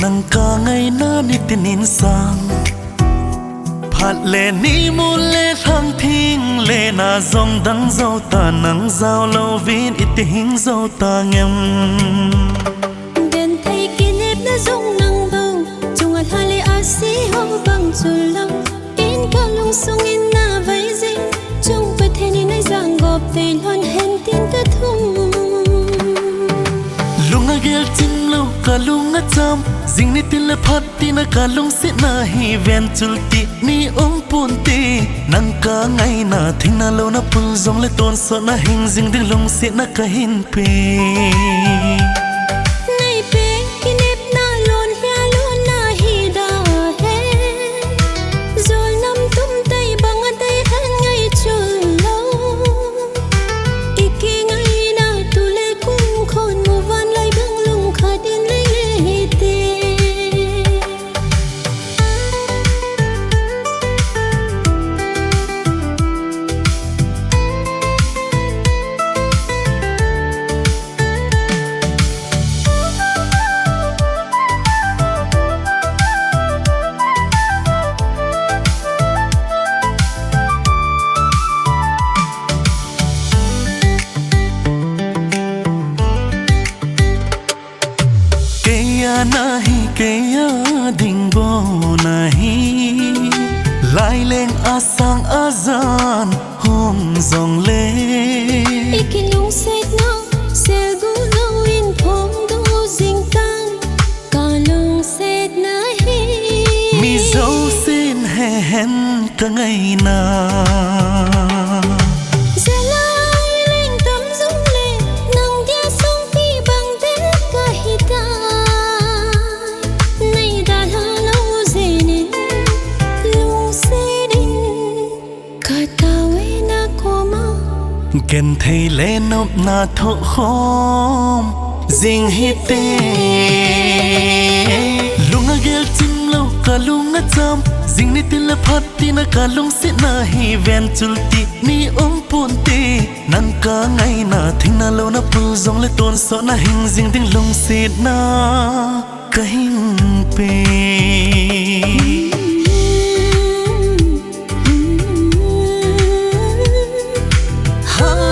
nang ka ngay na ni tinin sang phat le ni mu le thang thing le na zong dang dâu ta nang giao lâu vin ít hing dâu ta ngem đen thấy kinep na zong nang dâu chung at hale asi ho bang chulang in ka lung sung in na vai zing chung pa theni nai zang gop te lon hen tin ka thum lunga gel tim lo ka lunga cham zing ni til phat ti na ka lung sit na hi ven chulti ni punti nang ka ngai na thing na lo na pul zong le ton so na hing zing ding lung sit na ka hin pe nai pe kinep na lon hia lon na hi da he zol nam tum tai bang tai han ngai chul lo iki ngai na tu le kum khon mu van lai bang lung kha din le te nahi keya ding bo nahi lai leng asang azan hom zong le ikinung set na sel gu lo in phom du jing tang ka lung set na hi mi zo sin he hen ka ngai na ken thei le nop na tho khom jing hi te lunga gel tim lo ka lunga cham jing ni til phat ti na ka lung sit na hi ven chulti ni punti nang ka ngai na thing na lo na pul zong le ton so na hing jing ding lung sit na ka hing pe ha